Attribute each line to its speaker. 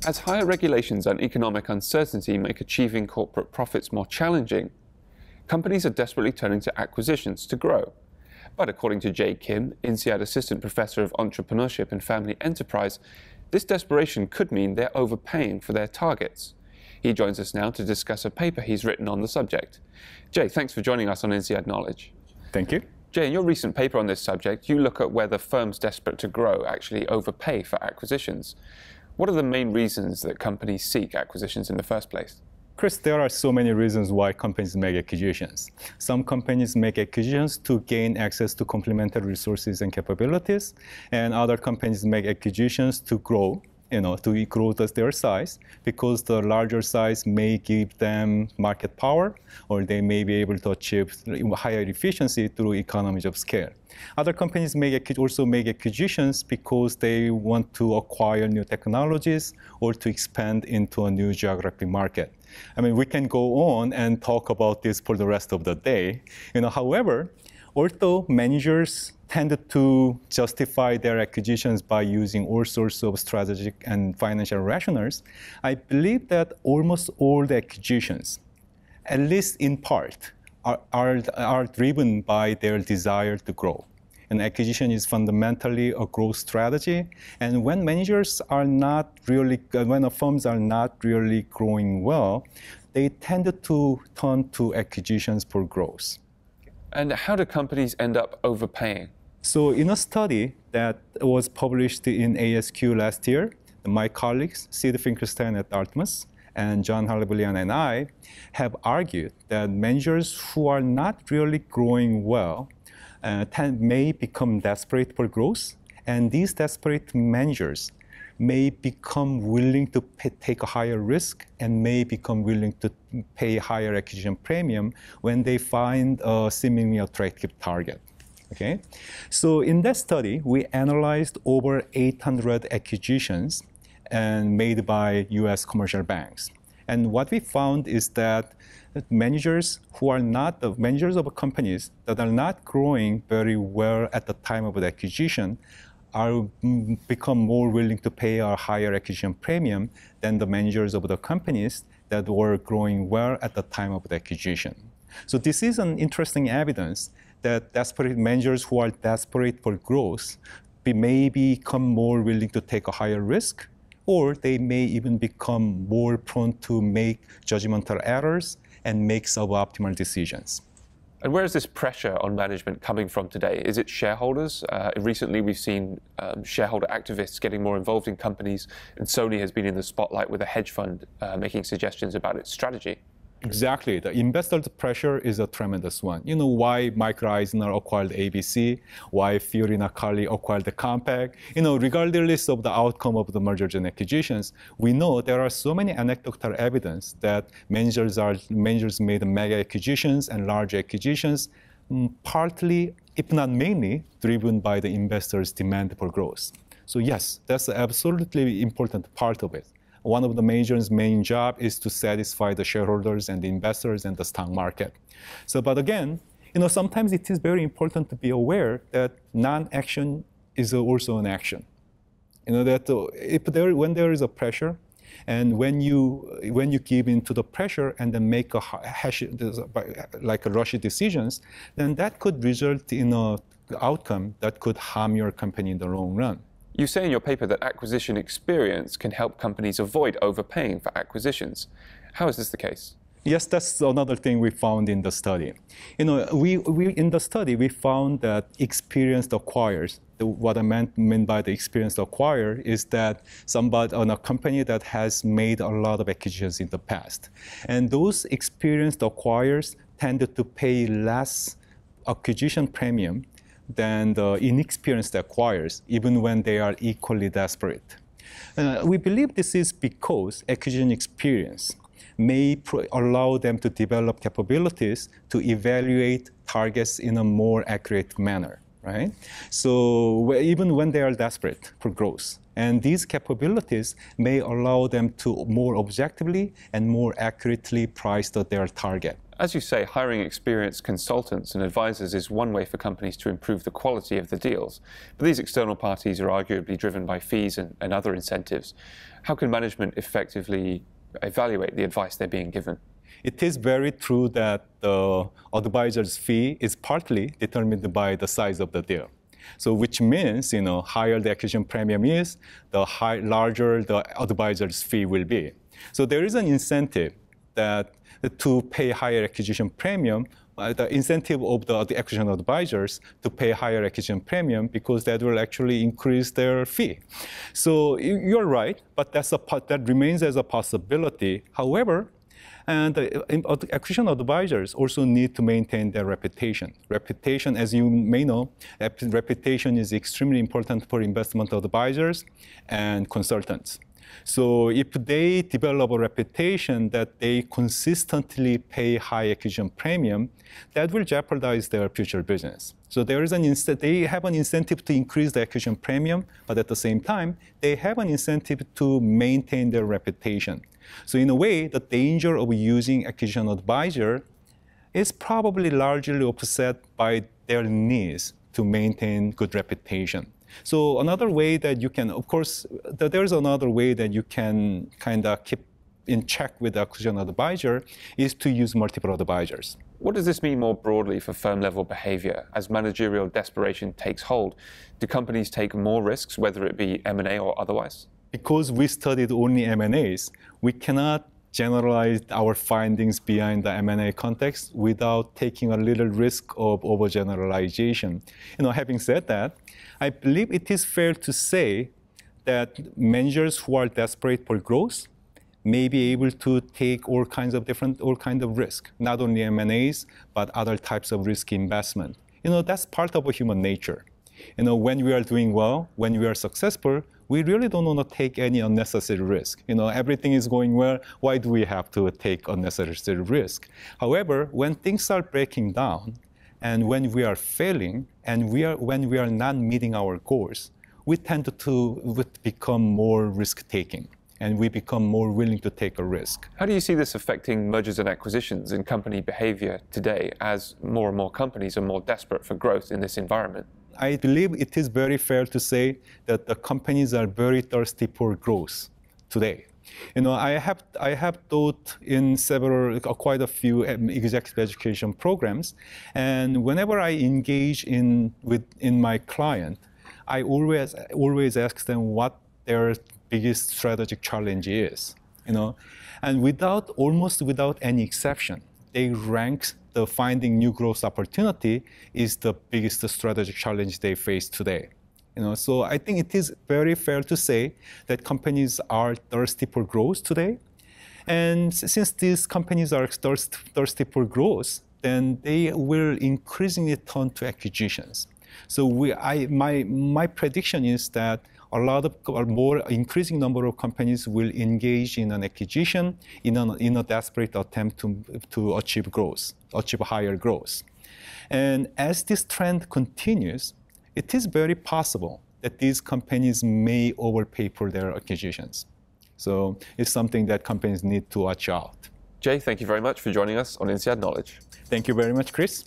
Speaker 1: As higher regulations and economic uncertainty make achieving corporate profits more challenging, companies are desperately turning to acquisitions to grow. But according to Kim, INSEAD Assistant Professor of Entrepreneurship and Family Enterprise, this desperation could mean they're overpaying for their targets. He joins us now to discuss a paper he's written on the subject. Jay, thanks for joining us on INSEAD Knowledge.
Speaker 2: Thank you.
Speaker 1: Jay, in your recent paper on this subject, you look at whether firms desperate to grow actually overpay for acquisitions. What are the main reasons that companies seek acquisitions in the first place?
Speaker 2: Chris, there are so many reasons why companies make acquisitions. Some companies make acquisitions to gain access to complementary resources and capabilities, and other companies make acquisitions to grow, to grow their size, because the larger size may give them market power, or they may be able to achieve higher efficiency through economies of scale. Other companies also make acquisitions because they want to acquire new technologies or to expand into a new geographic market. I mean, we can go on and talk about this for the rest of the day. However, although managers tend to justify their acquisitions by using all sorts of strategic and financial rationales, I believe that almost all the acquisitions, at least in part, are driven by their desire to grow. An acquisition is fundamentally a growth strategy, and when firms are not really growing well, they tend to turn to acquisitions for growth.
Speaker 1: And how do companies end up overpaying?
Speaker 2: So in a study that was published in ASQ last year, my colleagues, Sid Finkelstein at Dartmouth and John Halibullian and I have argued that managers who are not really growing well may become desperate for growth, and these desperate managers may become willing to take a higher risk and may become willing to pay higher acquisition premium when they find a seemingly attractive target. Okay? So in that study, we analyzed over 800 acquisitions made by US commercial banks. And what we found is that managers of companies that are not growing very well at the time of the acquisition become more willing to pay a higher acquisition premium than the managers of the companies that were growing well at the time of the acquisition. So this is an interesting evidence that desperate managers who are desperate for growth may become more willing to take a higher risk, or they may even become more prone to make judgmental errors and make suboptimal decisions.
Speaker 1: And where is this pressure on management coming from today? Is it shareholders? Recently, we've seen shareholder activists getting more involved in companies, and Sony has been in the spotlight with a hedge fund making suggestions about its strategy.
Speaker 2: Exactly. The investor pressure is a tremendous one. You know why Michael Eisner acquired ABC, why Fiorina Carly acquired the Compaq. Regardless of the outcome of the mergers and acquisitions, we know there are so many anecdotal evidence that managers made mega acquisitions and large acquisitions, partly, if not mainly, driven by the investors' demand for growth. So yes, that's an absolutely important part of it. One of the managers' main job is to satisfy the shareholders and the investors and the stock market. But again, sometimes it is very important to be aware that non-action is also an action. That when there is a pressure, and when you give in to the pressure and then make rushy decisions, then that could result in an outcome that could harm your company in the long run.
Speaker 1: You say in your paper that acquisition experience can help companies avoid overpaying for acquisitions. How is this the case?
Speaker 2: Yes, that's another thing we found in the study. In the study, we found that experienced acquirers, what I mean by the experienced acquirer is that somebody on a company that has made a lot of acquisitions in the past. And those experienced acquirers tended to pay less acquisition premium than the inexperienced acquirers, even when they are equally desperate. We believe this is because acquisition experience may allow them to develop capabilities to evaluate targets in a more accurate manner, right? So even when they are desperate for growth, and these capabilities may allow them to more objectively and more accurately price their target.
Speaker 1: As you say, hiring experienced consultants and advisors is one way for companies to improve the quality of the deals. But these external parties are arguably driven by fees and other incentives. How can management effectively evaluate the advice they're being given?
Speaker 2: It is very true that the advisor's fee is partly determined by the size of the deal. So which means, higher the acquisition premium is, the larger the advisor's fee will be. So there is an incentive that to pay higher acquisition premium, the incentive of the acquisition advisors to pay higher acquisition premium, because that will actually increase their fee. So you're right, but that remains as a possibility. However, and the acquisition advisors also need to maintain their reputation. Reputation, as you may know, reputation is extremely important for investment advisors and consultants. So if they develop a reputation that they consistently pay high acquisition premium, that will jeopardize their future business. So there is they have an incentive to increase the acquisition premium, but at the same time, they have an incentive to maintain their reputation. So in a way, the danger of using acquisition advisor is probably largely offset by their needs to maintain good reputation. So another way that you can, of course, there's another way that you can kind of keep in check with the acquisition advisor is to use multiple advisors.
Speaker 1: What does this mean more broadly for firm-level behavior? As managerial desperation takes hold, do companies take more risks, whether it be M&A or otherwise?
Speaker 2: Because we studied only M&As, we cannot generalize our findings behind the M&A context without taking a little risk of overgeneralization. Having said that, I believe it is fair to say that managers who are desperate for growth may be able to take all kinds of risk, not only M&As, but other types of risk investment. That's part of human nature. When we are doing well, when we are successful, we really don't want to take any unnecessary risk. Everything is going well. Why do we have to take unnecessary risk? However, when things start breaking down, and when we are failing, and when we are not meeting our goals, we tend to become more risk-taking, and we become more willing to take a risk.
Speaker 1: How do you see this affecting mergers and acquisitions and company behavior today, as more and more companies are more desperate for growth in this environment?
Speaker 2: I believe it is very fair to say that the companies are very thirsty for growth today. I have taught in quite a few executive education programs, and whenever I engage in my client, I always ask them what their biggest strategic challenge is. And almost without any exception, they rank the finding new growth opportunity is the biggest strategic challenge they face today. So I think it is very fair to say that companies are thirsty for growth today. And since these companies are thirsty for growth, then they will increasingly turn to acquisitions. So my prediction is that a more increasing number of companies will engage in an acquisition in a desperate attempt to achieve higher growth. And as this trend continues, it is very possible that these companies may overpay for their acquisitions. So it's something that companies need to watch out.
Speaker 1: Jay, thank you very much for joining us on INSEAD Knowledge.
Speaker 2: Thank you very much, Chris.